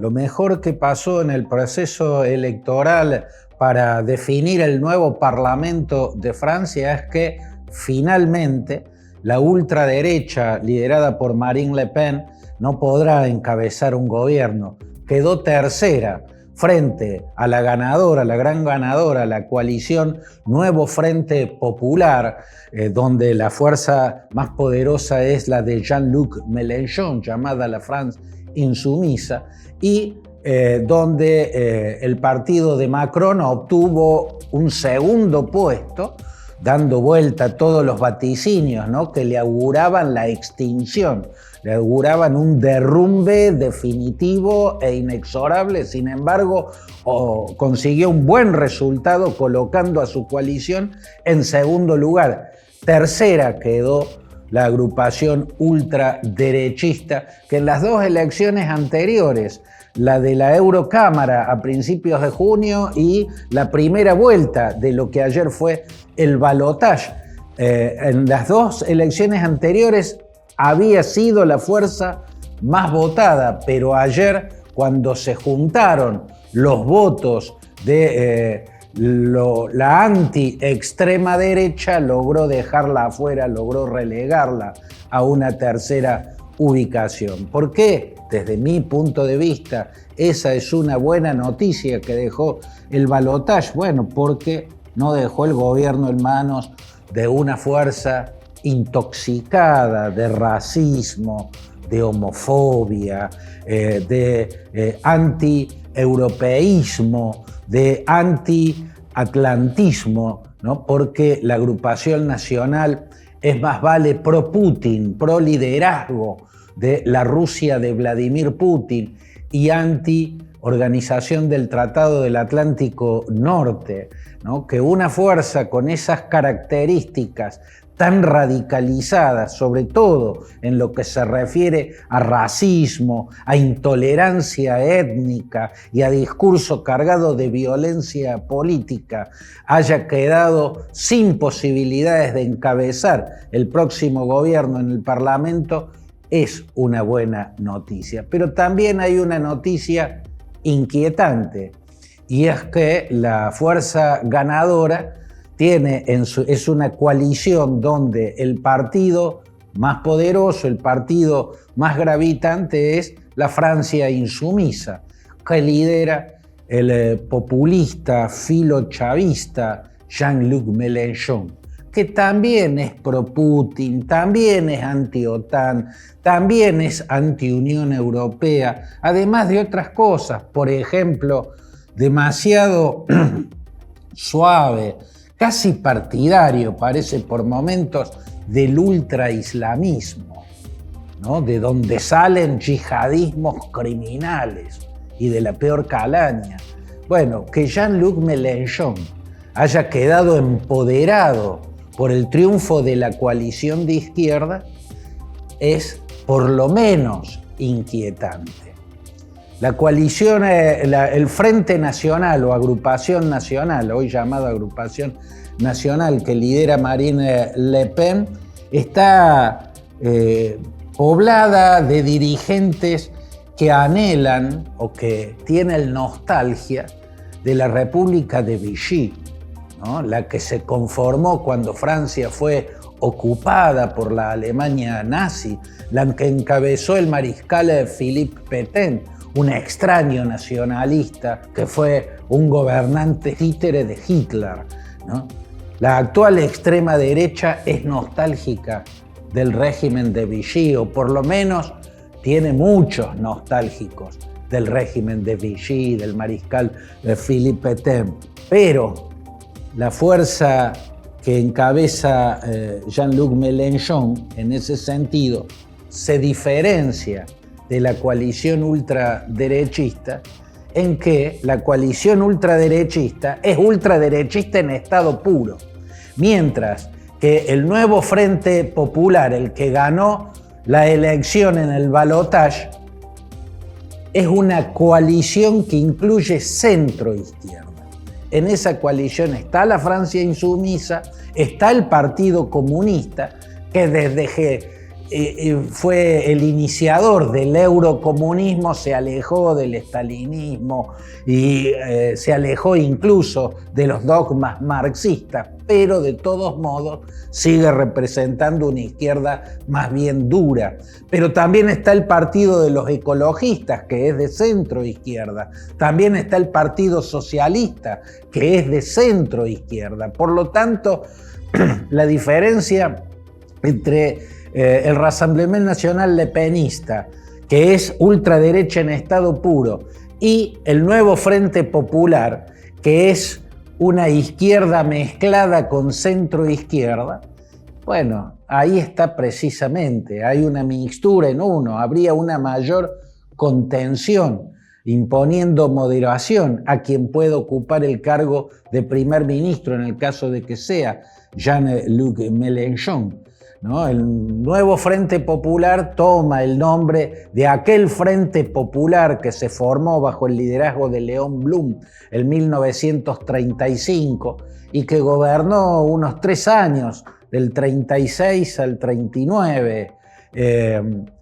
Lo mejor que pasó en el proceso electoral para definir el nuevo Parlamento de Francia es que finalmente la ultraderecha liderada por Marine Le Pen no podrá encabezar un gobierno. Quedó tercera frente a la ganadora, la gran ganadora, la coalición Nuevo Frente Popular, donde la fuerza más poderosa es la de Jean-Luc Mélenchon, llamada la France Insumisa, y donde el partido de Macron obtuvo un segundo puesto, dando vuelta a todos los vaticinios, ¿no?, que le auguraban la extinción, le auguraban un derrumbe definitivo e inexorable. Sin embargo, consiguió un buen resultado colocando a su coalición en segundo lugar. Tercera quedó la agrupación ultraderechista, que en las dos elecciones anteriores, la de la Eurocámara a principios de junio y la primera vuelta de lo que ayer fue el balotaje, en las dos elecciones anteriores había sido la fuerza más votada, pero ayer, cuando se juntaron los votos de la anti-extrema derecha, logró dejarla afuera, logró relegarla a una tercera ubicación. ¿Por qué? Desde mi punto de vista, esa es una buena noticia que dejó el balotaje. Bueno, porque no dejó el gobierno en manos de una fuerza intoxicada de racismo, de homofobia, de anti-europeísmo, de anti-atlantismo, ¿no? Porque la agrupación nacional es más vale pro-Putin, pro-liderazgo de la Rusia de Vladimir Putin y anti-organización del Tratado del Atlántico Norte, ¿no? Que una fuerza con esas características tan radicalizadas, sobre todo en lo que se refiere a racismo, a intolerancia étnica y a discurso cargado de violencia política, haya quedado sin posibilidades de encabezar el próximo gobierno en el Parlamento, es una buena noticia. Pero también hay una noticia inquietante, y es que la fuerza ganadora es una coalición donde el partido más poderoso, el partido más gravitante es la Francia Insumisa, que lidera el populista filochavista Jean-Luc Mélenchon, que también es pro-Putin, también es anti-OTAN, también es anti-Unión Europea, además de otras cosas, por ejemplo, demasiado suave, casi partidario, parece por momentos, del ultraislamismo, ¿no?, de donde salen yihadismos criminales y de la peor calaña. Bueno, que Jean-Luc Mélenchon haya quedado empoderado por el triunfo de la coalición de izquierda es por lo menos inquietante. La coalición, el Frente Nacional o Agrupación Nacional, hoy llamado Agrupación Nacional, que lidera Marine Le Pen, está poblada de dirigentes que anhelan o que tienen nostalgia de la República de Vichy, ¿no?, la que se conformó cuando Francia fue ocupada por la Alemania nazi, la que encabezó el mariscal Philippe Pétain, un extraño nacionalista que fue un gobernante títere de Hitler, ¿no? La actual extrema derecha es nostálgica del régimen de Vichy, o por lo menos tiene muchos nostálgicos del régimen de Vichy, del mariscal Philippe Pétain. Pero la fuerza que encabeza Jean-Luc Mélenchon en ese sentido se diferencia de la coalición ultraderechista, en que la coalición ultraderechista es ultraderechista en estado puro, mientras que el Nuevo Frente Popular, el que ganó la elección en el balotaje, es una coalición que incluye centro-izquierda. En esa coalición está la Francia Insumisa, está el Partido Comunista, que desde que fue el iniciador del eurocomunismo, se alejó del estalinismo y se alejó incluso de los dogmas marxistas, pero de todos modos sigue representando una izquierda más bien dura. Pero también está el Partido de los Ecologistas, que es de centro izquierda. También está el Partido Socialista, que es de centro izquierda. Por lo tanto, la diferencia entre el Rassemblement National lepenista, que es ultraderecha en estado puro, y el Nuevo Frente Popular, que es una izquierda mezclada con centro izquierda, bueno, ahí está precisamente, hay una mixtura en uno, habría una mayor contención, imponiendo moderación a quien pueda ocupar el cargo de primer ministro en el caso de que sea Jean-Luc Mélenchon, ¿no? El Nuevo Frente Popular toma el nombre de aquel Frente Popular que se formó bajo el liderazgo de Léon Blum en 1935 y que gobernó unos 3 años, del 36 al 39,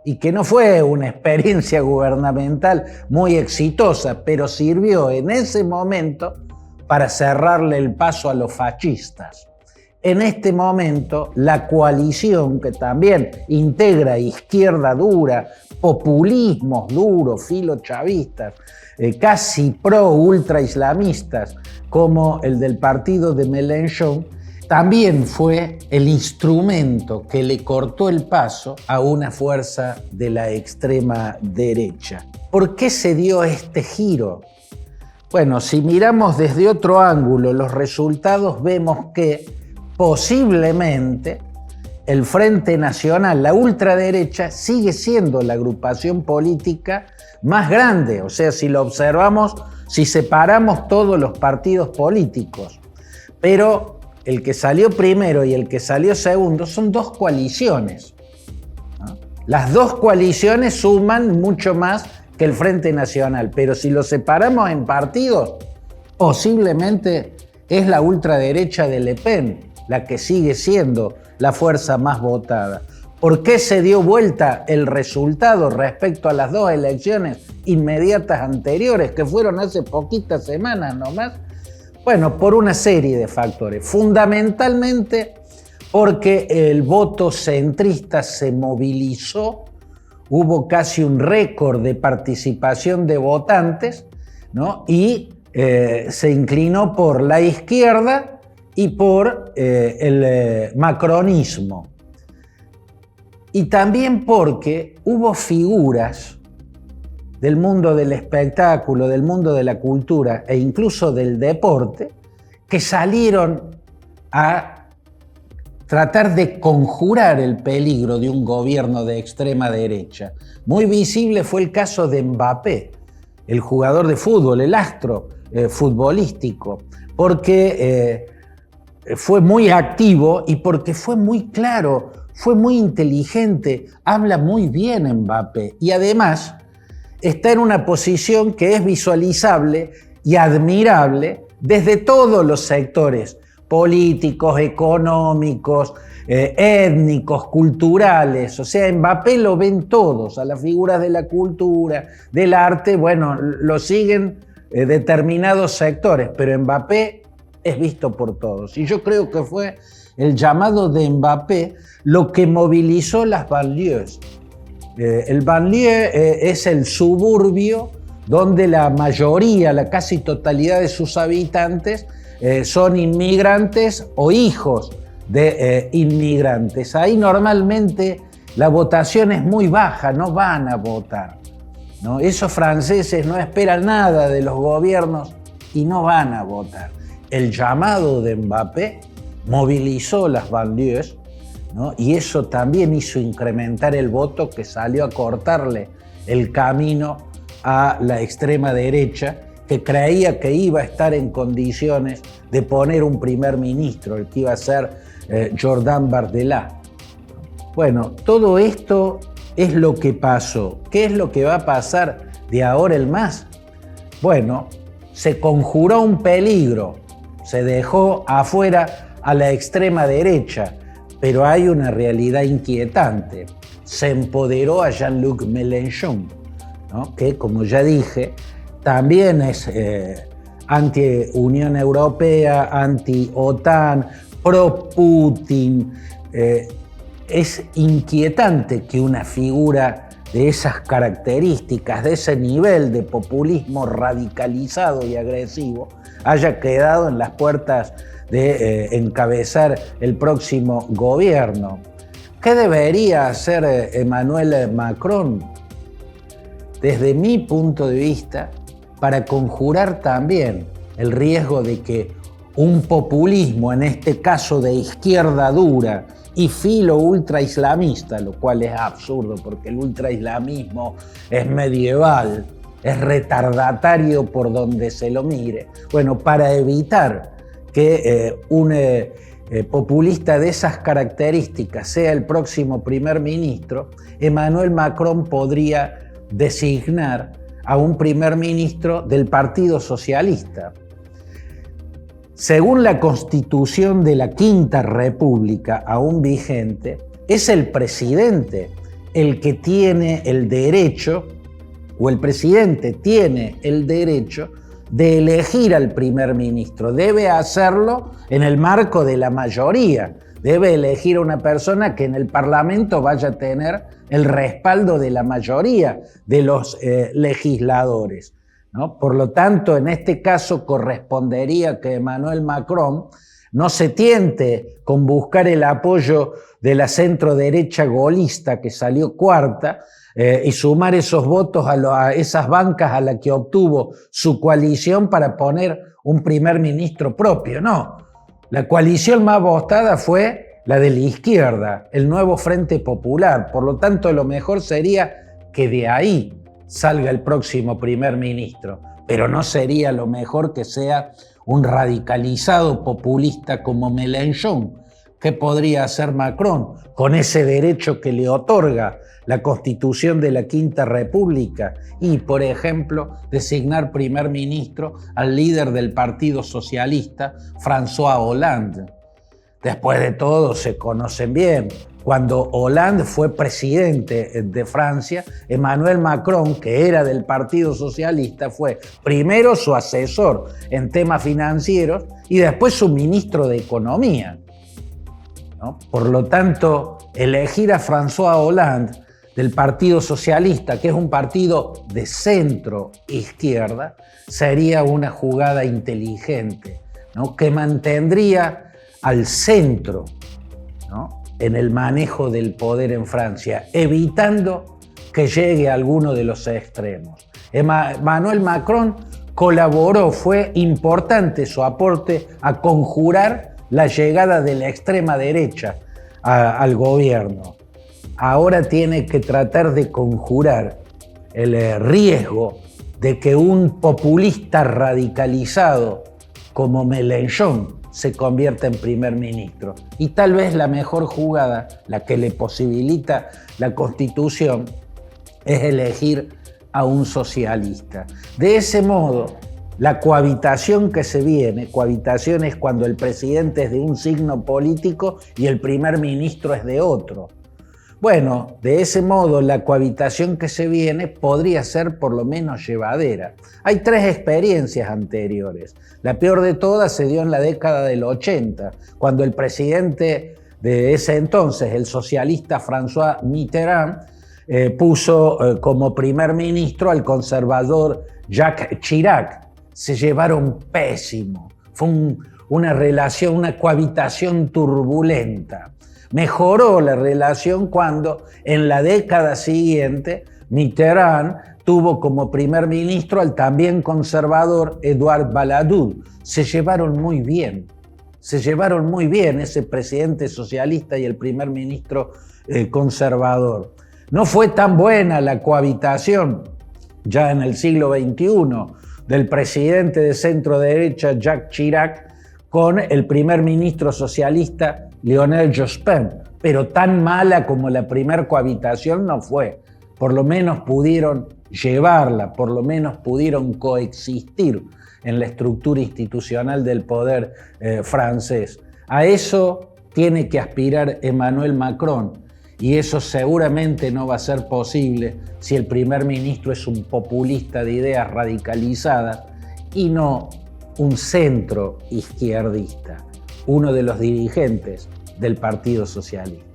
y que no fue una experiencia gubernamental muy exitosa, pero sirvió en ese momento para cerrarle el paso a los fascistas. En este momento, la coalición, que también integra izquierda dura, populismos duros, filochavistas, casi pro-ultra-islamistas, como el del partido de Mélenchon, también fue el instrumento que le cortó el paso a una fuerza de la extrema derecha. ¿Por qué se dio este giro? Bueno, si miramos desde otro ángulo los resultados, vemos que posiblemente el Frente Nacional, la ultraderecha, sigue siendo la agrupación política más grande. O sea, si lo observamos, si separamos todos los partidos políticos. Pero el que salió primero y el que salió segundo son 2 coaliciones, ¿no? Las 2 coaliciones suman mucho más que el Frente Nacional, pero si lo separamos en partidos, posiblemente es la ultraderecha de Le Pen la que sigue siendo la fuerza más votada. ¿Por qué se dio vuelta el resultado respecto a las 2 elecciones inmediatas anteriores, que fueron hace poquitas semanas nomás? Bueno, por una serie de factores. Fundamentalmente porque el voto centrista se movilizó, hubo casi un récord de participación de votantes, ¿no? Y se inclinó por la izquierda y por el macronismo. Y también porque hubo figuras del mundo del espectáculo, del mundo de la cultura e incluso del deporte que salieron a tratar de conjurar el peligro de un gobierno de extrema derecha. Muy visible fue el caso de Mbappé, el jugador de fútbol, el astro futbolístico, porque fue muy activo y porque fue muy claro, fue muy inteligente, habla muy bien Mbappé y además está en una posición que es visualizable y admirable desde todos los sectores políticos, económicos, étnicos, culturales. O sea, Mbappé lo ven todos, a las figuras de la cultura, del arte, bueno, lo siguen determinados sectores, pero Mbappé es visto por todos. Y yo creo que fue el llamado de Mbappé lo que movilizó las banlieues. El banlieue es el suburbio donde la mayoría, la casi totalidad de sus habitantes son inmigrantes o hijos de inmigrantes. Ahí normalmente la votación es muy baja, no van a votar, ¿no? Esos franceses no esperan nada de los gobiernos y no van a votar. El llamado de Mbappé movilizó las banlieues, ¿no? Y eso también hizo incrementar el voto que salió a cortarle el camino a la extrema derecha, que creía que iba a estar en condiciones de poner un primer ministro, el que iba a ser Jordan Bardella. Bueno, todo esto es lo que pasó. ¿Qué es lo que va a pasar de ahora en más? Bueno, se conjuró un peligro, se dejó afuera a la extrema derecha, pero hay una realidad inquietante. se empoderó a Jean-Luc Mélenchon, ¿no? Que, como ya dije, también es anti-Unión Europea, anti-OTAN, pro-Putin. Es inquietante que una figura de esas características, de ese nivel de populismo radicalizado y agresivo, haya quedado en las puertas de encabezar el próximo gobierno. ¿Qué debería hacer Emmanuel Macron? Desde mi punto de vista, para conjurar también el riesgo de que un populismo, en este caso de izquierda dura y filo ultraislamista, lo cual es absurdo porque el ultraislamismo es medieval, es retardatario por donde se lo mire. Bueno, para evitar que un populista de esas características sea el próximo primer ministro, Emmanuel Macron podría designar a un primer ministro del Partido Socialista. Según la Constitución de la Quinta República, aún vigente, es el presidente el que tiene el derecho, o el presidente tiene el derecho de elegir al primer ministro. Debe hacerlo en el marco de la mayoría. Debe elegir a una persona que en el Parlamento vaya a tener el respaldo de la mayoría de los legisladores, ¿no? Por lo tanto, en este caso correspondería que Emmanuel Macron no se tiente con buscar el apoyo de la centro-derecha golista que salió cuarta y sumar esos votos a esas bancas a las que obtuvo su coalición para poner un primer ministro propio. No, la coalición más votada fue la de la izquierda, el Nuevo Frente Popular. Por lo tanto, lo mejor sería que de ahí salga el próximo primer ministro, pero no sería lo mejor que sea un radicalizado populista como Mélenchon. ¿Qué podría hacer Macron con ese derecho que le otorga la Constitución de la Quinta República? Y, por ejemplo, designar primer ministro al líder del Partido Socialista, François Hollande. Después de todo, se conocen bien. Cuando Hollande fue presidente de Francia, Emmanuel Macron, que era del Partido Socialista, fue primero su asesor en temas financieros y después su ministro de Economía, ¿no? Por lo tanto, elegir a François Hollande del Partido Socialista, que es un partido de centro-izquierda, sería una jugada inteligente, ¿no? Que mantendría al centro, ¿no?, en el manejo del poder en Francia, evitando que llegue a alguno de los extremos. Emmanuel Macron colaboró, fue importante su aporte a conjurar la llegada de la extrema derecha al gobierno. Ahora tiene que tratar de conjurar el riesgo de que un populista radicalizado como Mélenchon se convierta en primer ministro. Y tal vez la mejor jugada, la que le posibilita la Constitución, es elegir a un socialista. De ese modo, la cohabitación que se viene, cohabitación es cuando el presidente es de un signo político y el primer ministro es de otro. Bueno, de ese modo la cohabitación que se viene podría ser por lo menos llevadera. Hay tres experiencias anteriores. La peor de todas se dio en la década del 80, cuando el presidente de ese entonces, el socialista François Mitterrand, puso como primer ministro al conservador Jacques Chirac. Se llevaron pésimo. Fue una relación, una cohabitación turbulenta. Mejoró la relación cuando en la década siguiente Mitterrand tuvo como primer ministro al también conservador Edouard Balladur. Se llevaron muy bien ese presidente socialista y el primer ministro conservador. No fue tan buena la cohabitación ya en el siglo XXI del presidente de centro derecha Jacques Chirac con el primer ministro socialista Lionel Jospin, pero tan mala como la primer cohabitación no fue. Por lo menos pudieron llevarla, por lo menos pudieron coexistir en la estructura institucional del poder francés. A eso tiene que aspirar Emmanuel Macron. Y eso seguramente no va a ser posible si el primer ministro es un populista de ideas radicalizadas y no un centro izquierdista, uno de los dirigentes del Partido Socialista.